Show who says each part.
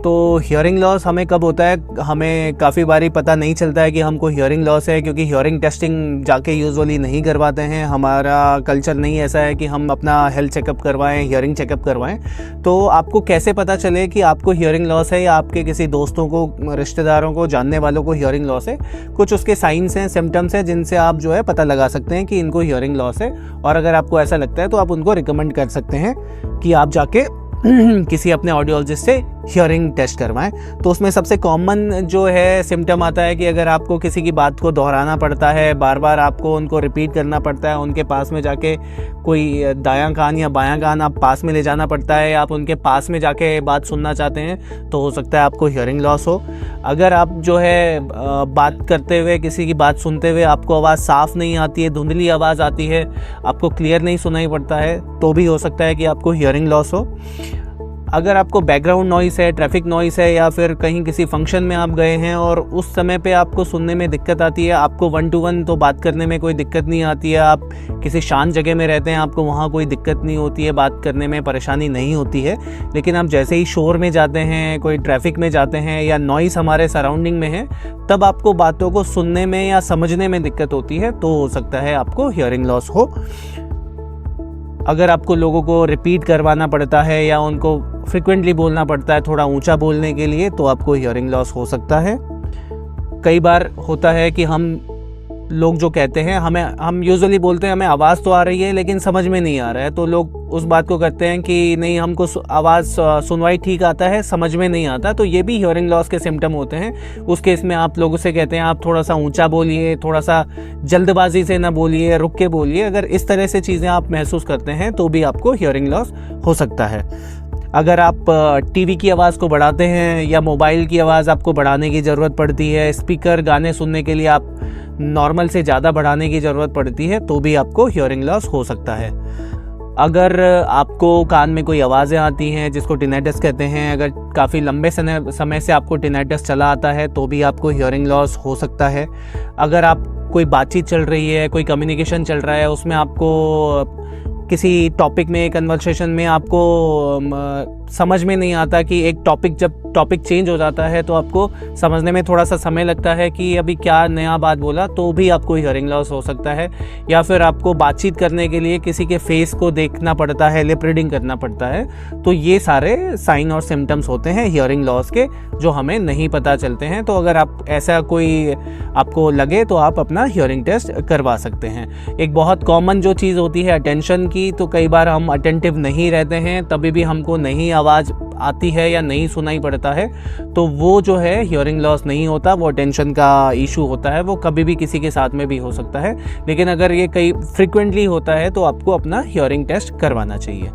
Speaker 1: तो hearing loss हमें कब होता है, हमें काफ़ी बारी पता नहीं चलता है कि हमको हियरिंग लॉस है, क्योंकि हियरिंग टेस्टिंग जाके यूजुअली नहीं करवाते हैं। हमारा कल्चर नहीं ऐसा है कि हम अपना हेल्थ चेकअप करवाएं, हियरिंग चेकअप करवाएं। तो आपको कैसे पता चले कि आपको हियरिंग लॉस है या आपके किसी दोस्तों को, रिश्तेदारों को, जानने वालों को हियरिंग लॉस है? कुछ उसके साइंस हैं, सिम्टम्स हैं जिनसे आप जो है पता लगा सकते हैं कि इनको हियरिंग लॉस है। और अगर आपको ऐसा लगता है तो आप उनको रिकमेंड कर सकते हैं कि आप जाके किसी अपने ऑडियोलॉजिस्ट से हियरिंग टेस्ट करवाएं। तो उसमें सबसे कॉमन जो है सिम्टम आता है कि अगर आपको किसी की बात को दोहराना पड़ता है, बार बार आपको उनको रिपीट करना पड़ता है, उनके पास में जाके कोई दायां कान या बायां कान आप पास में ले जाना पड़ता है, या आप उनके पास में जाके बात सुनना चाहते हैं, तो हो सकता है आपको हियरिंग लॉस हो। अगर आप जो है बात करते हुए, किसी की बात सुनते हुए आपको आवाज़ साफ़ नहीं आती है, धुंधली आवाज़ आती है, आपको क्लियर नहीं सुनाई पड़ता है, तो भी हो सकता है कि आपको हियरिंग लॉस हो। अगर आपको बैकग्राउंड नॉइस है, ट्रैफिक नॉइस है, या फिर कहीं किसी फंक्शन में आप गए हैं और उस समय पे आपको सुनने में दिक्कत आती है, आपको 1 to 1 तो बात करने में कोई दिक्कत नहीं आती है, आप किसी शांत जगह में रहते हैं, आपको वहाँ कोई दिक्कत नहीं होती है, बात करने में परेशानी नहीं होती है, लेकिन आप जैसे ही शोर में जाते हैं, कोई ट्रैफिक में जाते हैं या नॉइस हमारे सराउंडिंग में है, तब आपको बातों को सुनने में या समझने में दिक्कत होती है, तो हो सकता है आपको हियरिंग लॉस हो। अगर आपको लोगों को रिपीट करवाना पड़ता है या उनको फ्रिक्वेंटली बोलना पड़ता है थोड़ा ऊंचा बोलने के लिए, तो आपको हियरिंग लॉस हो सकता है। कई बार होता है कि हम लोग जो कहते हैं, हम यूजुअली बोलते हैं हमें आवाज़ तो आ रही है लेकिन समझ में नहीं आ रहा है, तो लोग उस बात को करते हैं कि नहीं, हमको आवाज़ सुनवाई ठीक आता है, समझ में नहीं आता। तो ये भी हियरिंग लॉस के सिम्टम होते हैं। उस केस में आप लोगों से कहते हैं आप थोड़ा सा ऊंचा बोलिए, थोड़ा सा जल्दबाजी से ना बोलिए, रुक के बोलिए। अगर इस तरह से चीज़ें आप महसूस करते हैं तो भी आपको हियरिंग लॉस हो सकता है। अगर आप टीवी की आवाज़ को बढ़ाते हैं या मोबाइल की आवाज़ आपको बढ़ाने की ज़रूरत पड़ती है, स्पीकर गाने सुनने के लिए आप नॉर्मल से ज़्यादा बढ़ाने की ज़रूरत पड़ती है, तो भी आपको हियरिंग लॉस हो सकता है। अगर आपको कान में कोई आवाज़ें आती हैं जिसको टिनेटस कहते हैं, अगर काफ़ी लंबे समय से आपको टिनेटस चला आता है, तो भी आपको हियरिंग लॉस हो सकता है। अगर आप कोई बातचीत चल रही है, कोई कम्युनिकेशन चल रहा है, उसमें आपको किसी टॉपिक में, कन्वर्सेशन में आपको समझ में नहीं आता कि जब टॉपिक चेंज हो जाता है तो आपको समझने में थोड़ा सा समय लगता है कि अभी क्या नया बात बोला, तो भी आपको हियरिंग लॉस हो सकता है। या फिर आपको बातचीत करने के लिए किसी के फेस को देखना पड़ता है, लिप रीडिंग करना पड़ता है, तो ये सारे साइन और सिम्टम्स होते हैं हियरिंग लॉस के, जो हमें नहीं पता चलते हैं। तो अगर आप ऐसा कोई आपको लगे तो आप अपना हियरिंग टेस्ट करवा सकते हैं। एक बहुत कॉमन जो चीज़ होती है अटेंशन की, तो कई बार हम अटेंटिव नहीं रहते हैं, तभी भी हमको नहीं आवाज़ आती है या नहीं सुनाई पड़ता है, तो वो जो है हियरिंग लॉस नहीं होता, वो अटेंशन का इशू होता है। वो कभी भी किसी के साथ में भी हो सकता है, लेकिन अगर ये कई फ्रिक्वेंटली होता है तो आपको अपना हियरिंग टेस्ट करवाना चाहिए।